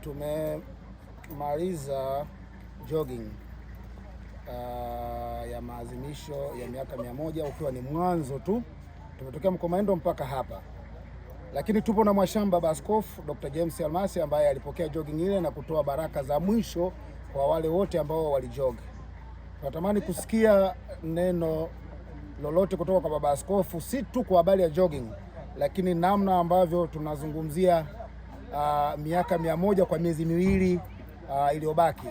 Tumemaliza jogging ya maadhimisho ya miaka 100 ukiwa ni mwanzo tu. Tumetokea Mkomaendo mpaka hapa, lakini tupo na mwashamba baba Askofu Dr. James Almasi ambaye alipokea jogging ile na kutoa baraka za mwisho kwa wale wote ambao walijog. Tunatamani kusikia neno lolote kutoka kwa baba Askofu, si tu kwa habari ya jogging, lakini namna ambavyo tunazungumzia miaka 100 kwa miezi miwili iliyobaki.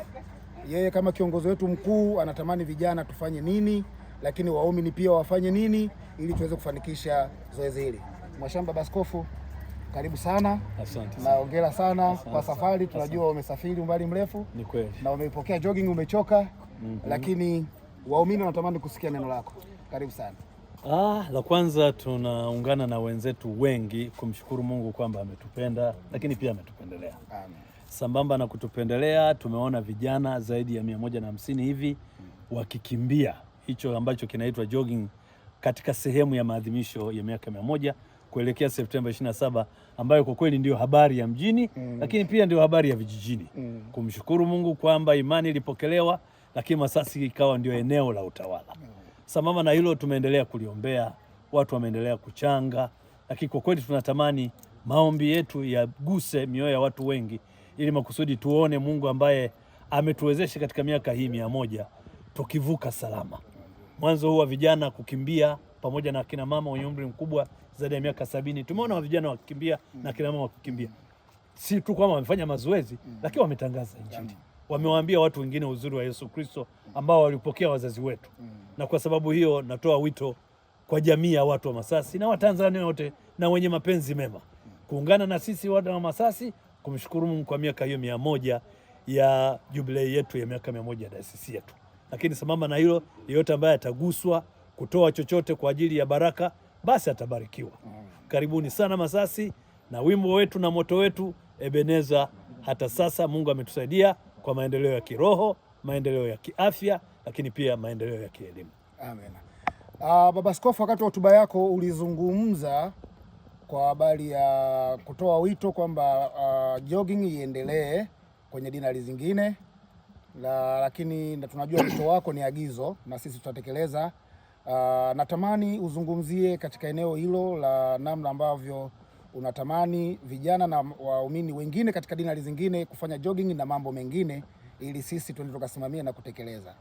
Yeye kama kiongozi wetu mkuu anatamani vijana tufanye nini, lakini waumini pia wafanye nini ili tuweze kufanikisha zoezi hili. Mwashamba baba Askofu, karibu sana. Asante. Na hongera sana kwa safari. Tunajua umesafiri umbali mrefu. Ni kweli. Na umeipokea jogging, umechoka. Lakini waumini wanatamani kusikia neno lako. Karibu sana. La kwanza tunaungana na wenzetu wengi kumshukuru Mungu kwamba ametupenda, lakini pia ametupendelea. Amen. Sambamba na kutupendelea, tumeona vijana zaidi ya 150 hivi wakikimbia hicho ambacho kinaitwa jogging katika sehemu ya maadhimisho ya miaka 100 kuelekea Septemba 27, ambayo kwa kweli ndio habari ya mjini, lakini pia ndio habari ya vijijini. Kumshukuru Mungu kwamba imani ilipokelewa, lakini Masasi ikawa ndio eneo la utawala. Sambamba na hilo tumeendelea kuliombea, watu wameendelea kuchanga, lakini kwa kweli tunatamani maombi yetu yaguse mioyo ya watu wengi, ili makusudi tuone Mungu ambaye ametuwezesha katika miaka hii 100 tukivuka salama. Mwanzo huu wa vijana kukimbia pamoja na kina mama wenye umri mkubwa zaidi ya miaka 70, tumeona vijana wakikimbia na kina mama wakikimbia. Si tu kwamba wamefanya mazoezi, lakini wametangaza Injili. Wamewaambia watu wengine uzuri wa Yesu Kristo ambao walipokea wazazi wetu. Na kwa sababu hiyo natoa wito kwa jamii ya watu wa Masasi na Watanzania wote na wenye mapenzi mema kuungana na sisi watu wa Masasi kumshukuru Mungu kwa miaka hiyo 100 ya jubilei yetu ya miaka 100 ya dayosisi yetu. Lakini sambamba na hilo, yeyote ambaye ataguswa kutoa chochote kwa ajili ya baraka, basi atabarikiwa. Karibuni sana Masasi na wimbo wetu na moto wetu Ebeneza. Hata sasa Mungu ametusaidia kwa maendeleo ya kiroho, maendeleo ya kiafya, lakini pia maendeleo ya kielimu. Amen. Baba Askofu, wakati wa hotuba yako ulizungumza kwa habari ya kutoa wito kwamba jogging iendelee kwenye dinari zingine, lakini tunajua wito wako ni agizo na sisi tutatekeleza. Natamani uzungumzie katika eneo hilo la namna ambavyo unatamani vijana na waumini wengine katika dinari zingine kufanya jogging na mambo mengine, ili sisi tuende tukasimamia na kutekeleza.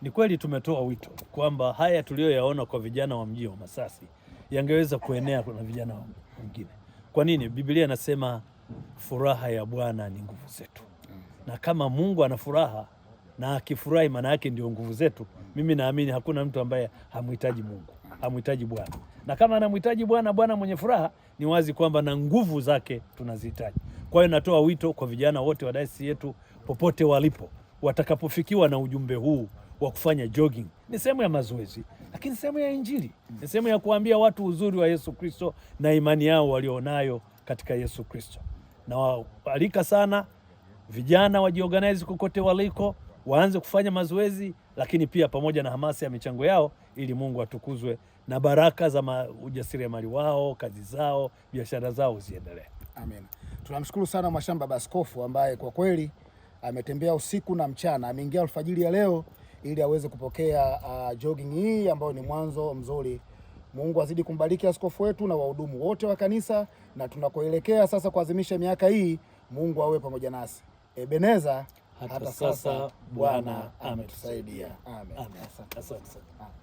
Ni kweli tumetoa wito kwamba haya tuliyoyaona kwa vijana wa mji wa Masasi yangeweza kuenea na vijana wengine. Kwa nini? Biblia inasema furaha ya Bwana ni nguvu zetu. Na kama Mungu ana furaha na akifurahi, maana yake ndio nguvu zetu. Mimi naamini hakuna mtu ambaye hamhitaji Mungu, hamhitaji Bwana. Na kama anamhitaji Bwana, Bwana mwenye furaha, ni wazi kwamba na nguvu zake tunazihitaji. Kwa hiyo natoa wito kwa vijana wote wa dayosisi yetu popote walipo, watakapofikiwa na ujumbe huu wa kufanya jogging. Ni sehemu ya mazoezi, lakini sehemu ya Injili. Ni sehemu ya kuambia watu uzuri wa Yesu Kristo na imani yao walionayo katika Yesu Kristo. Na waalika sana vijana wajiorganize kokote waliko, waanze kufanya mazoezi, lakini pia pamoja na hamasa ya michango yao, ili Mungu atukuzwe na baraka za ujasiriamali wao, kazi zao, biashara zao ziendelee. Amen. Tunamshukuru sana mwashamba baba Askofu ambaye kwa kweli ametembea usiku na mchana, ameingia alfajiri ya leo ili aweze kupokea jogging hii ambayo ni mwanzo mzuri. Mungu azidi kumbariki askofu wetu na wahudumu wote wa kanisa, na tunakoelekea sasa kuadhimisha miaka hii, Mungu awe pamoja nasi. Ebeneza, hata sasa Bwana ametusaidia. Amen. Asante sana.